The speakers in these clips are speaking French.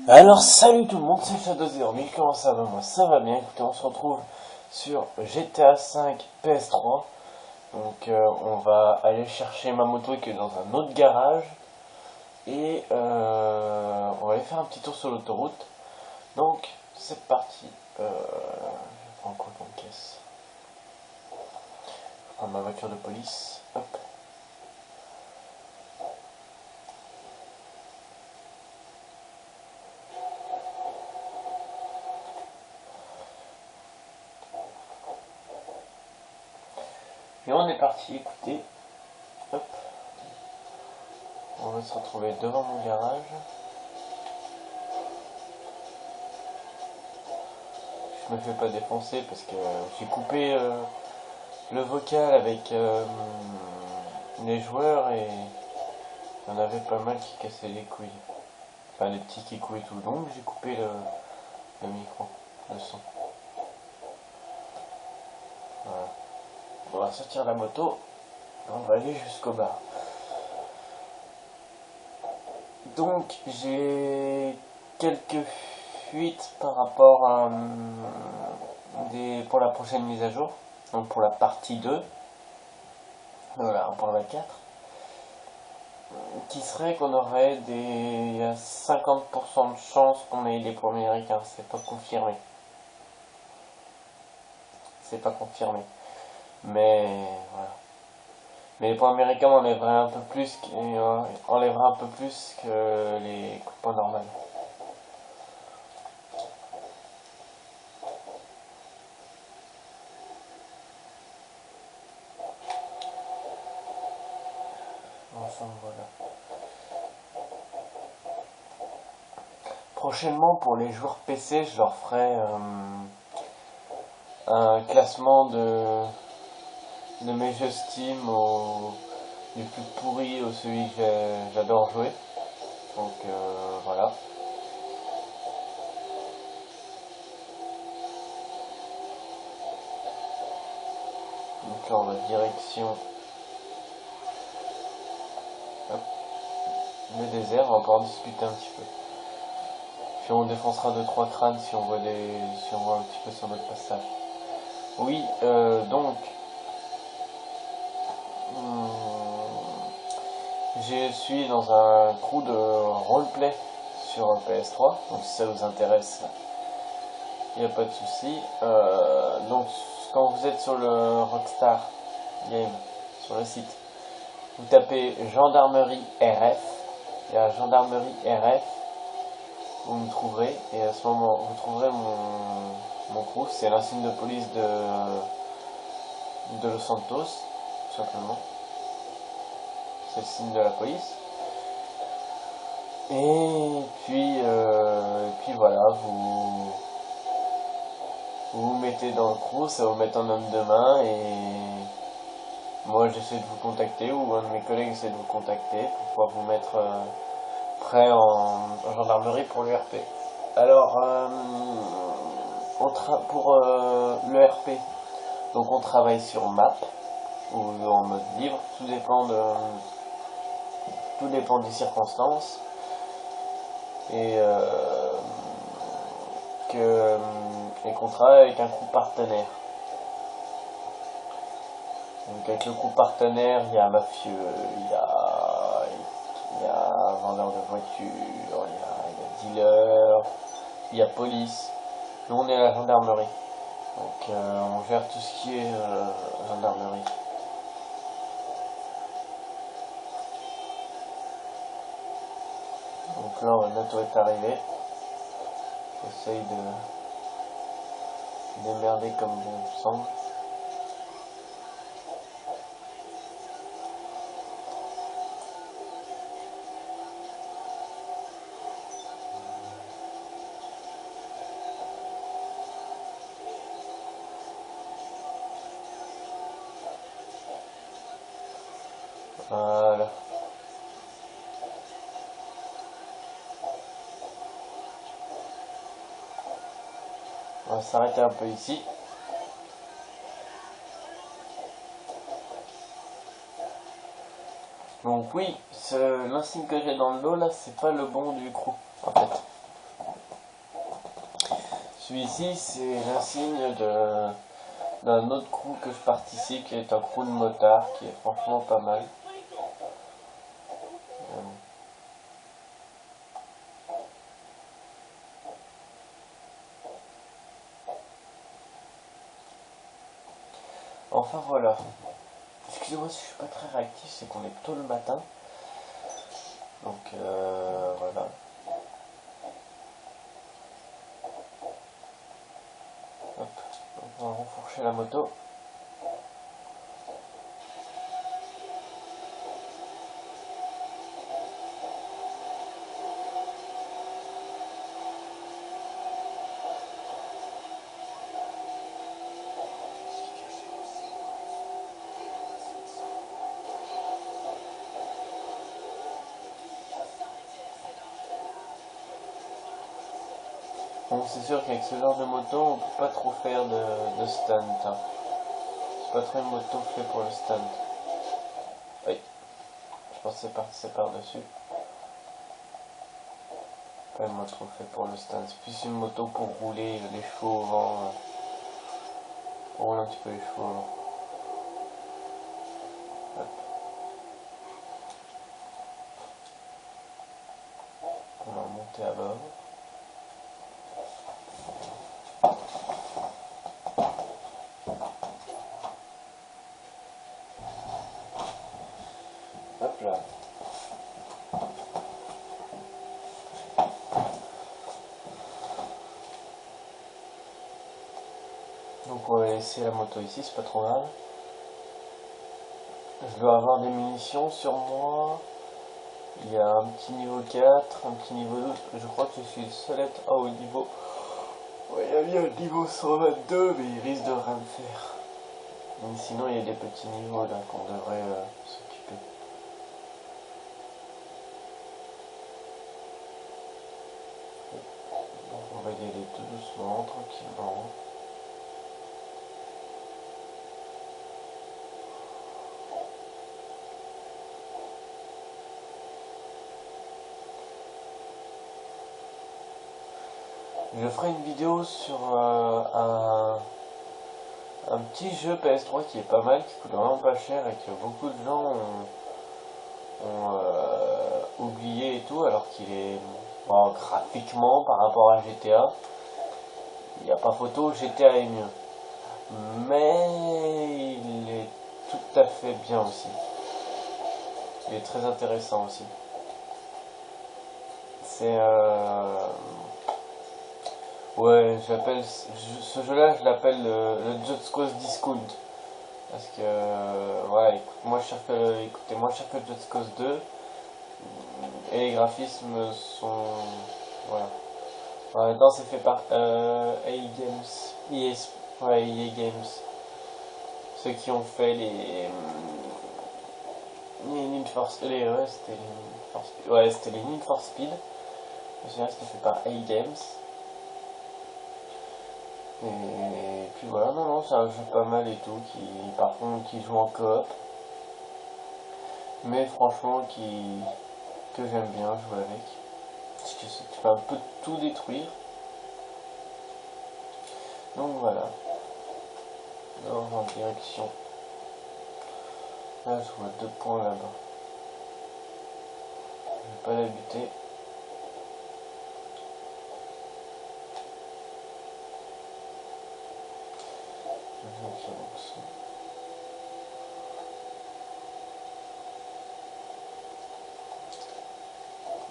Alors salut tout le monde, c'est Shadow010, comment ça va? Moi ça va bien, écoutez, on se retrouve sur GTA 5 PS3. Donc on va aller chercher ma moto qui est dans un autre garage. Et on va aller faire un petit tour sur l'autoroute. Donc c'est parti. Je prends quoi comme caisse? Je prends ma voiture de police. Hop. Et on est parti, écoutez. Hop. On va se retrouver devant mon garage. Je me fais pas défoncer parce que j'ai coupé le vocal avec les joueurs et il y en avait pas mal qui cassaient les couilles. Enfin les petits qui couaient tout le long, j'ai coupé le micro, le son. Voilà. On va sortir la moto, on va aller jusqu'au bar. Donc j'ai quelques fuites par rapport à pour la prochaine mise à jour, donc pour la partie 2, voilà, 1.24, qui serait qu'on aurait des 50% de chance qu'on ait les points américains, c'est pas confirmé. C'est pas confirmé. Mais voilà. Mais les points américains enlèveraient un peu plus que les coups de poing normaux. Enfin voilà. Prochainement pour les joueurs PC, je leur ferai un classement de mes jeux Steam du plus pourri au celui que j'adore jouer. Donc voilà. Donc là on va direction hop, le désert, on va encore discuter un petit peu. Puis on défoncera 2-3 crânes si on voit un petit peu sur notre passage. Oui, donc je suis dans un crew de roleplay sur PS3, donc si ça vous intéresse, il n'y a pas de souci. Donc quand vous êtes sur le Rockstar Game, sur le site, vous tapez Gendarmerie RF, il y a Gendarmerie RF, vous me trouverez, et à ce moment vous trouverez mon crew, c'est l'insigne de police de Los Santos, tout simplement. C'est le signe de la police. Et puis voilà, vous mettez dans le crew, ça va vous mettre en homme de main et moi j'essaie de vous contacter ou un de mes collègues essaie de vous contacter pour pouvoir vous mettre prêt en gendarmerie pour l'ERP. Alors, pour l'ERP, donc on travaille sur map ou en mode libre, tout dépend des circonstances et qu'on travaille avec un groupe partenaire. Donc avec le groupe partenaire, il y a mafieux, il y a vendeur de voitures, il y a dealer, il y a police. Nous on est la gendarmerie. Donc on gère tout ce qui est gendarmerie. Donc là on va bientôt être arrivé. J'essaye de démerder comme bon me semble. Voilà. On va s'arrêter un peu ici. Donc oui, l'insigne que j'ai dans le dos là, c'est pas le bon du crew, en fait. Celui-ci, c'est l'insigne d'un autre crew que je participe, qui est un crew de motards, qui est franchement pas mal. Enfin voilà. Excusez-moi si je suis pas très réactif, c'est qu'on est tôt le matin. Donc voilà. Hop, on va renfourcher la moto. Bon, c'est sûr qu'avec ce genre de moto, on peut pas trop faire de stunt. Hein. C'est pas trop une moto faite pour le stunt. Oui, je pensais passer par-dessus. Pas une moto faite pour le stunt. C'est plus une moto pour rouler les chevaux au vent. Pour rouler un petit peu les chevaux au vent. Hop. On va monter à bord. Hop là. Donc on va laisser la moto ici, c'est pas trop grave. Je dois avoir des munitions sur moi. Il y a un petit niveau 4, un petit niveau 2. Je crois que je suis le seul être à haut niveau. Ouais, il y a bien le niveau 122, mais il risque de rien me faire. Mais sinon, il y a des petits niveaux là qu'on devrait s'occuper. Donc on va y aller tout doucement, tranquillement. Je ferai une vidéo sur un petit jeu PS3 qui est pas mal, qui coûte vraiment pas cher et que beaucoup de gens ont oublié et tout, alors qu'il est bon, graphiquement par rapport à GTA, il n'y a pas photo, GTA est mieux. Mais il est tout à fait bien aussi. Il est très intéressant aussi. C'est ouais, j'appelle ce jeu-là, je l'appelle le Just Cause Discount. Parce que voilà, écoutez moins cher que Just Cause 2 et les graphismes sont voilà. En même temps, c'est fait par EA Games, ouais, EA Games, ceux qui ont fait les Need for Speed, ouais, c'était les Need for Speed, ouais, c'était les Need for Speed. Je me souviens, c'était fait par EA Games. Et puis voilà, non, non, c'est un jeu pas mal et tout, qui par contre qui joue en coop, mais franchement que j'aime bien jouer avec, parce que tu peux un peu tout détruire. Donc voilà, alors en direction, là je vois 2 points là-bas, je vais pas la buter.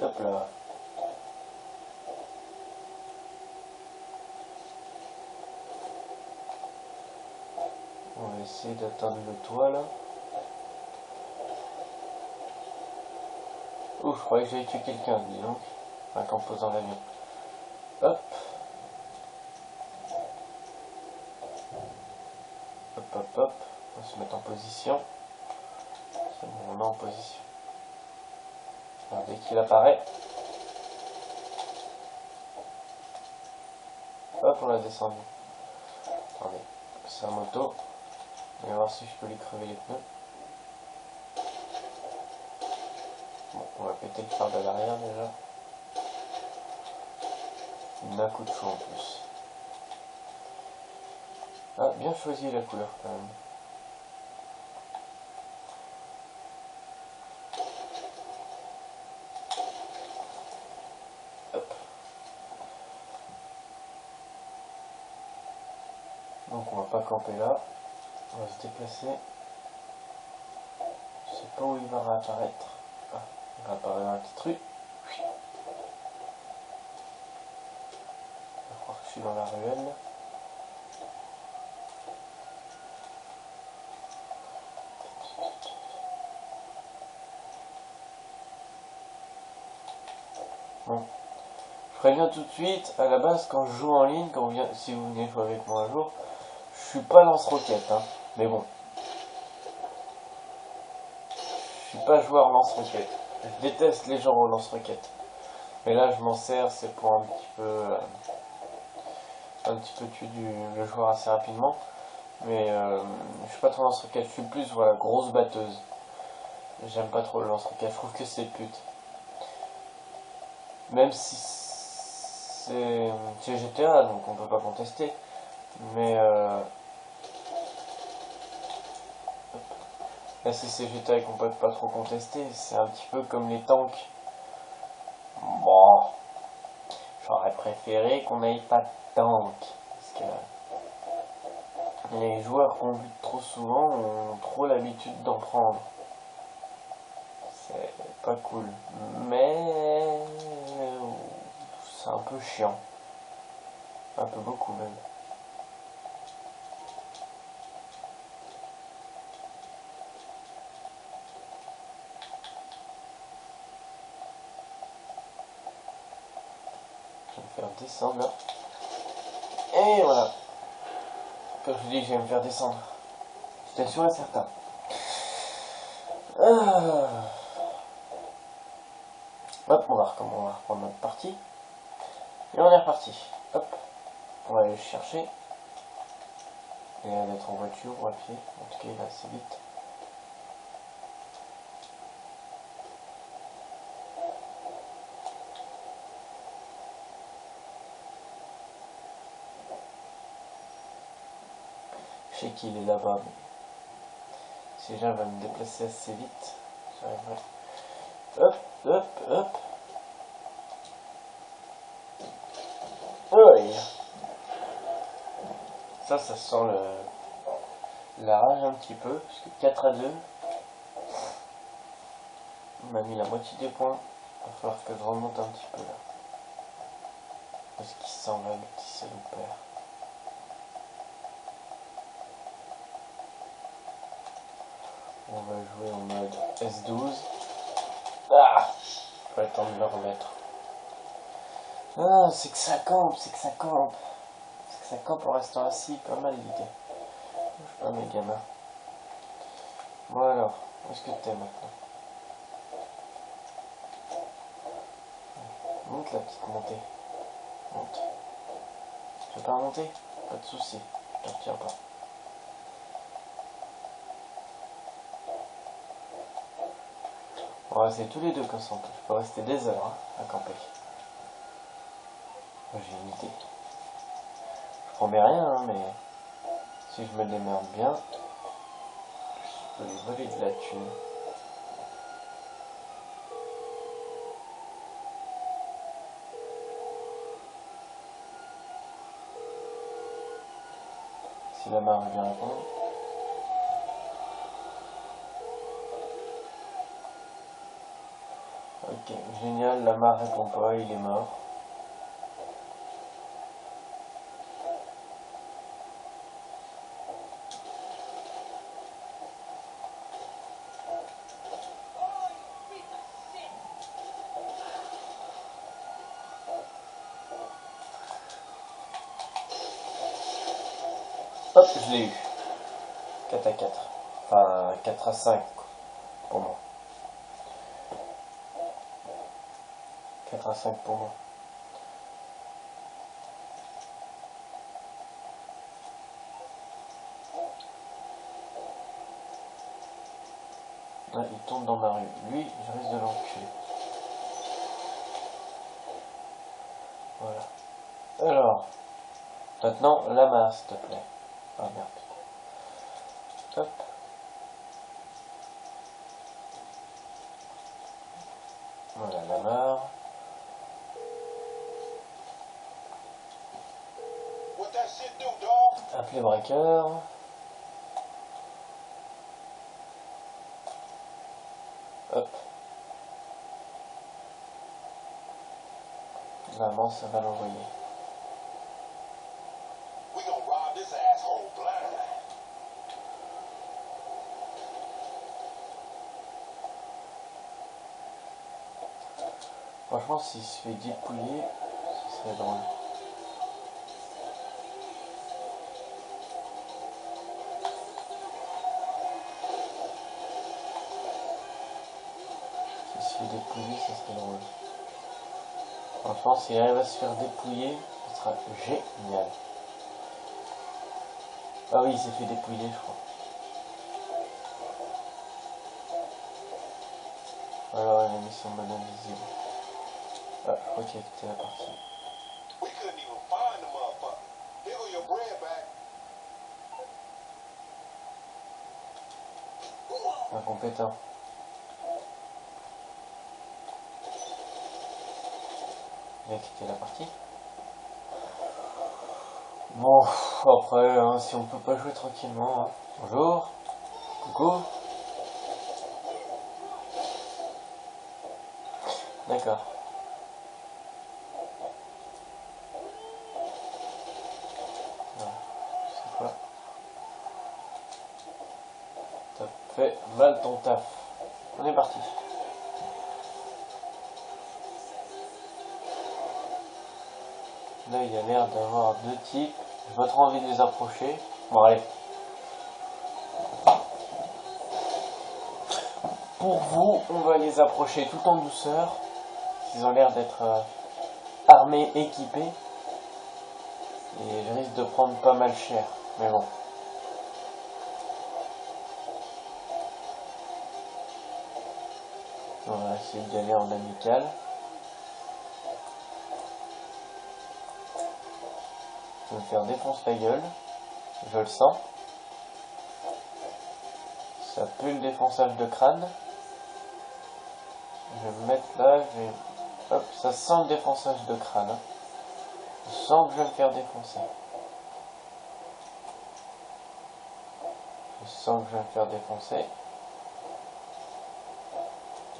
Hop là. On va essayer d'atteindre le toit là. Ouf, je croyais que j'avais tué quelqu'un, dis donc. Enfin, qu'en posant l'avion. Hop. Hop, hop, hop. On va se mettre en position. C'est bon, on est en position. Alors, dès qu'il apparaît. Hop, on l'a descendu. Attendez, c'est un moto. On va voir si je peux lui crever les pneus. Bon, on va péter le phare de l'arrière déjà. Il met un coup de chaud en plus. Ah, bien choisi la couleur quand même. Hop. Donc on va pas camper là. On va se déplacer. Je sais pas où il va réapparaître. Ah, il va apparaître dans la petite rue. Je crois que je suis dans la ruelle. Bon. Je préviens tout de suite, à la base quand je joue en ligne, si vous venez jouer avec moi un jour, je suis pas lance-roquette, hein. Mais bon. Je suis pas joueur lance-roquette. Je déteste les gens au lance-roquette. Mais là je m'en sers, c'est pour un petit peu tuer le joueur assez rapidement. Mais je suis pas trop lance-roquette, je suis plus voilà, grosse batteuse. J'aime pas trop le lance-roquette, je trouve que c'est pute. Même si c'est GTA, donc on peut pas contester. Mais là, si c'est GTA et qu'on peut pas trop contester, c'est un petit peu comme les tanks. Bon, j'aurais préféré qu'on n'aille pas de tank. Parce que les joueurs qu'on bute trop souvent ont trop l'habitude d'en prendre. C'est pas cool. Mais c'est un peu chiant. Un peu beaucoup même. Je vais me faire descendre là. Et voilà. Comme je dis, je vais me faire descendre. J'étais sûr et certain. Ah. Hop, on va reprendre notre partie. Et on est reparti. Hop, on va aller le chercher. Et elle va être en voiture ou à pied. En tout cas, il va assez vite. Je sais qu'il est là-bas, mais si j'arrive à me déplacer assez vite, j'arriverai. Hop, hop, hop. Oui. Ça sent la rage un petit peu, parce que 4 à 2, on m'a mis la moitié des points. Il va falloir que je remonte un petit peu là. Parce qu'il sent là le petit salopère. On va jouer en mode S12. Ah, pas le temps de le remettre. Ah, c'est que ça campe, c'est que ça campe. C'est que ça campe en restant assis, pas mal l'idée. Je sais pas mes gamins. Bon alors, où est-ce que t'es maintenant? Monte la petite montée. Monte. Tu veux pas monter? Pas de soucis, je te retiens pas. On va rester tous les deux comme ça. Je peux rester des heures hein, à camper. J'ai une idée. Je promets rien, hein, mais si je me démerde bien, je peux lui voler de la thune. Si la marge vient répondre. Ok, génial, la mare répond pas, il est mort. Hop, je l'ai eu. 4 à 4. Enfin, 4 à 5 quoi, pour moi. 4 à 5 pour moi. Ah, il tombe dans ma rue. Lui, je risque de l'enculer. Voilà. Alors, maintenant, la main, s'il te plaît. Ah merde. Hop. Voilà la mare. Appeler braqueur. Hop. Normalement ça va l'envoyer. Franchement, s'il se fait dépouiller, ce serait drôle. S'il se fait dépouiller, ce serait drôle. Franchement, s'il arrive à se faire dépouiller, ce sera génial. Ah oui, il s'est fait dépouiller, je crois. Alors, il a mis son mode invisible. Ah, je crois qu'il a quitté la partie. Incompétent. Il a quitté la partie. Bon, après, hein, si on peut pas jouer tranquillement. Hein. Bonjour. Coucou. D'accord. C'est quoi? T'as fait mal ton taf. On est parti. Là, il y a l'air d'avoir deux types. J'ai pas trop envie de les approcher. Bon, allez. Pour vous, on va les approcher tout en douceur. Ils ont l'air d'être armés, équipés. Et je risque de prendre pas mal cher. Mais bon. On va essayer d'y aller en amical. Je vais me faire défoncer la gueule. Je le sens. Ça pue le défonçage de crâne. Je vais me mettre là. Hop, ça sent le défonçage de crâne. Hein. Je sens que je vais me faire défoncer. Je sens que je vais me faire défoncer.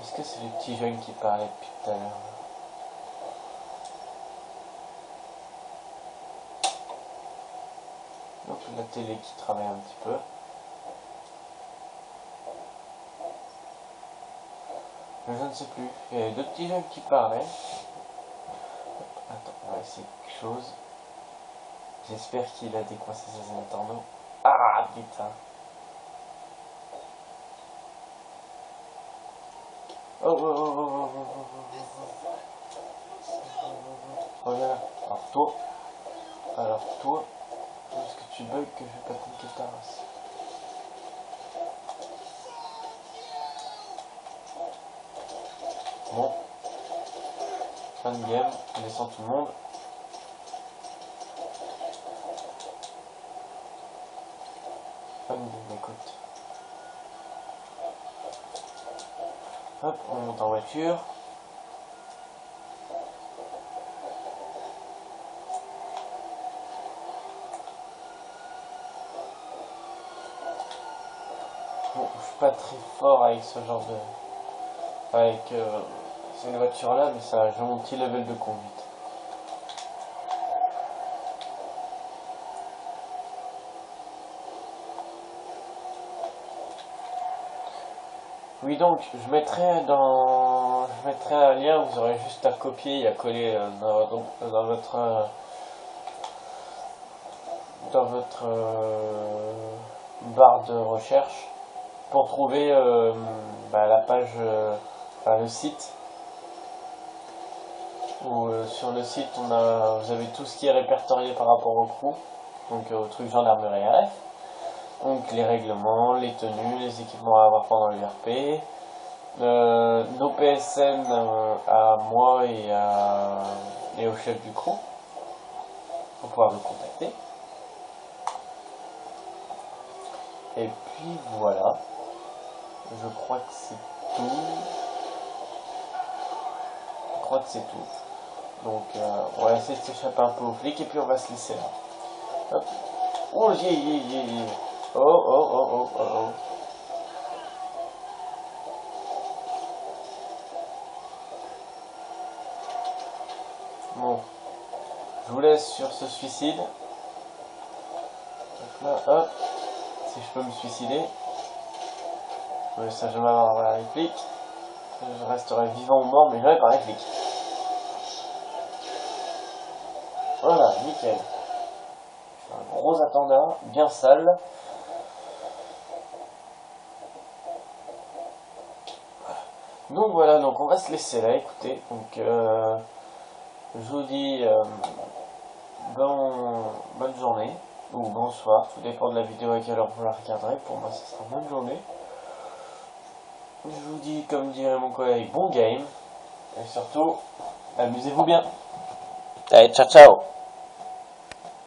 Est-ce que c'est les petits jeunes qui parlaient depuis tout à l'heure? Donc la télé qui travaille un petit peu. Mais je ne sais plus. Il y avait deux petits jeunes qui parlaient. Attends, on va essayer quelque chose. J'espère qu'il a décoincé ses internautes. Ah putain. Oh oh oh oh oh oh oh oh. Regarde. Alors toi, est-ce que tu bugs que je vais pas te niquer ta race? Bon. Fin de game, on descend tout le monde. Fin de game, écoute. Hop, on monte en voiture. Bon, je suis pas très fort avec ce genre de... avec ces voitures-là, mais ça j'ai mon petit level de conduite. Oui, donc je mettrai un lien, vous aurez juste à copier et à coller dans votre barre de recherche pour trouver la page, le site. Où sur le site vous avez tout ce qui est répertorié par rapport au crew, donc au truc gendarmerie RF. Donc les règlements, les tenues, les équipements à avoir pendant l'URP, nos PSN à moi et au chef du crew pour pouvoir me contacter. Et puis voilà. Je crois que c'est tout. Je crois que c'est tout. Donc on va essayer de s'échapper un peu aux flics et puis on va se laisser là. Hop. Oh, oh, oh, oh, oh, oh, oh. Bon. Je vous laisse sur ce suicide. Donc là, hop. Si je peux me suicider. Ouais, ça, je vais avoir la réplique. Je resterai vivant ou mort, mais jamais par réplique. Voilà, nickel. Un gros attendant, bien sale. Donc voilà, donc on va se laisser là, écoutez. Donc je vous dis bonne journée ou bonsoir, tout dépend de la vidéo à quelle heure vous la regarderez. Pour moi, ce sera bonne journée. Je vous dis, comme dirait mon collègue, bon game. Et surtout, amusez-vous bien. Allez, ciao ciao.